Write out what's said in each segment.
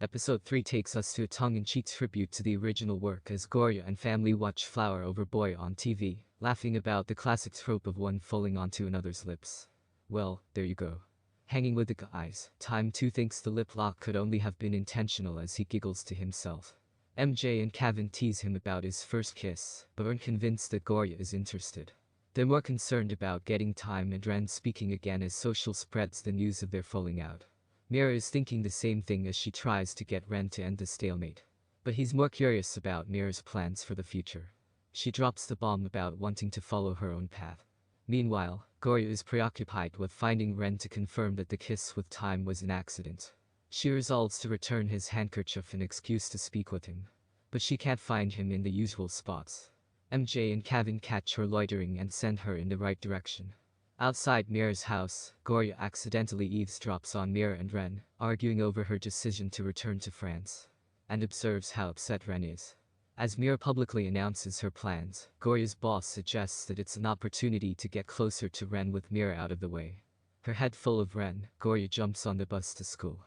Episode 3 takes us to a tongue-in-cheek tribute to the original work as Gorya and family watch Flower Over Boy on TV, laughing about the classic trope of one falling onto another's lips. Well, there you go. Hanging with the guys, Time 2 thinks the lip lock could only have been intentional as he giggles to himself. MJ and Kevin tease him about his first kiss, but aren't convinced that Gorya is interested. They're more concerned about getting Time and Ren speaking again as social spreads the news of their falling out. Mira is thinking the same thing as she tries to get Ren to end the stalemate. But he's more curious about Mira's plans for the future. She drops the bomb about wanting to follow her own path. Meanwhile, Gorya is preoccupied with finding Ren to confirm that the kiss with Time was an accident. She resolves to return his handkerchief an excuse to speak with him. But she can't find him in the usual spots. MJ and Kevin catch her loitering and send her in the right direction. Outside Mira's house, Gorya accidentally eavesdrops on Mira and Ren, arguing over her decision to return to France, and observes how upset Ren is. As Mira publicly announces her plans, Gorya's boss suggests that it's an opportunity to get closer to Ren with Mira out of the way. Her head full of Ren, Gorya jumps on the bus to school.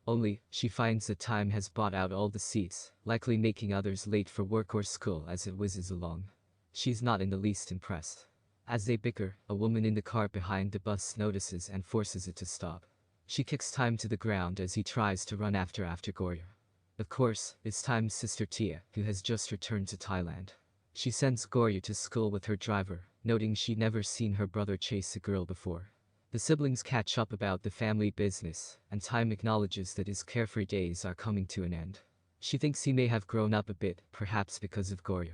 Only, she finds that Time has bought out all the seats, likely making others late for work or school as it whizzes along. She's not in the least impressed. As they bicker, a woman in the car behind the bus notices and forces it to stop. She kicks Time to the ground as he tries to run after Gorya. Of course, it's Time's sister Tia, who has just returned to Thailand. She sends Gorya to school with her driver, noting she'd never seen her brother chase a girl before. The siblings catch up about the family business, and Time acknowledges that his carefree days are coming to an end. She thinks he may have grown up a bit, perhaps because of Gorya.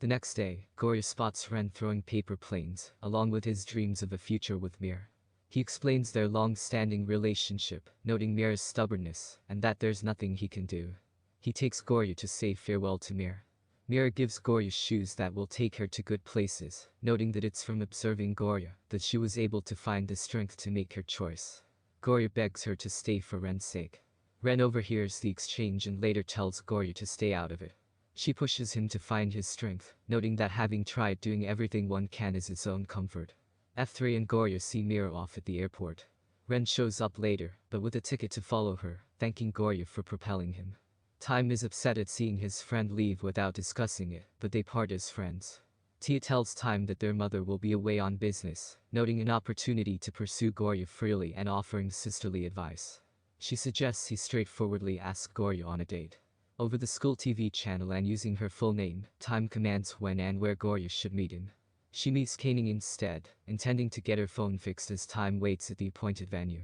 The next day, Gorya spots Ren throwing paper planes, along with his dreams of a future with Mira. He explains their long-standing relationship, noting Mira's stubbornness, and that there's nothing he can do. He takes Gorya to say farewell to Mira. Mira gives Gorya shoes that will take her to good places, noting that it's from observing Gorya that she was able to find the strength to make her choice. Gorya begs her to stay for Ren's sake. Ren overhears the exchange and later tells Gorya to stay out of it. She pushes him to find his strength, noting that having tried doing everything one can is its own comfort. F3 and Gorya see Mira off at the airport. Ren shows up later, but with a ticket to follow her, thanking Gorya for propelling him. Time is upset at seeing his friend leave without discussing it, but they part as friends. Tia tells Time that their mother will be away on business, noting an opportunity to pursue Gorya freely and offering sisterly advice. She suggests he straightforwardly ask Gorya on a date. Over the school TV channel and using her full name, Time commands when and where Gorya should meet him. She meets Kaning instead, intending to get her phone fixed as Time waits at the appointed venue.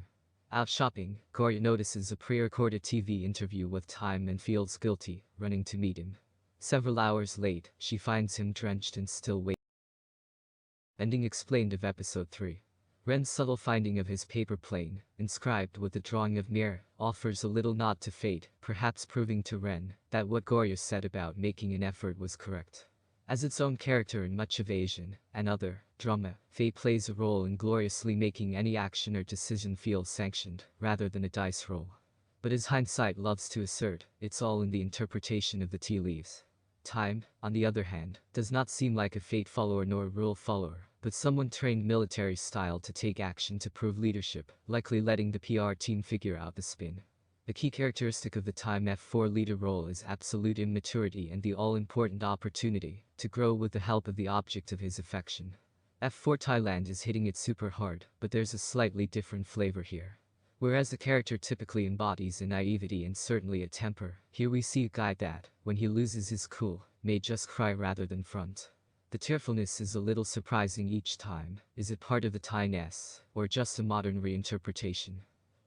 Out shopping, Gorya notices a pre-recorded TV interview with Time and feels guilty, running to meet him. Several hours late, she finds him drenched and still waiting. Ending explained of episode 3. Ren's subtle finding of his paper plane, inscribed with the drawing of Mira, offers a little nod to fate, perhaps proving to Ren that what Gorya said about making an effort was correct. As its own character in much of Asian and other drama, fate plays a role in gloriously making any action or decision feel sanctioned, rather than a dice roll. But as hindsight loves to assert, it's all in the interpretation of the tea leaves. Time, on the other hand, does not seem like a fate follower nor a rule follower, but someone trained military style to take action to prove leadership, likely letting the PR team figure out the spin. The key characteristic of the Time F4 leader role is absolute immaturity and the all-important opportunity to grow with the help of the object of his affection. F4 Thailand is hitting it super hard, but there's a slightly different flavor here. Whereas the character typically embodies a naivety and certainly a temper, here we see a guy that, when he loses his cool, may just cry rather than front. The tearfulness is a little surprising each time. Is it part of the Thai-ness, or just a modern reinterpretation?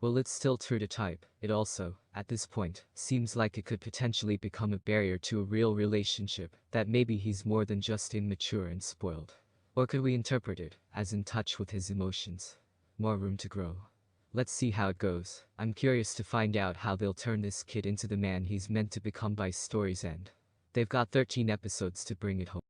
Well, it's still true to type. It also, at this point, seems like it could potentially become a barrier to a real relationship, that maybe he's more than just immature and spoiled. Or could we interpret it as in touch with his emotions? More room to grow. Let's see how it goes. I'm curious to find out how they'll turn this kid into the man he's meant to become by story's end. They've got 13 episodes to bring it home.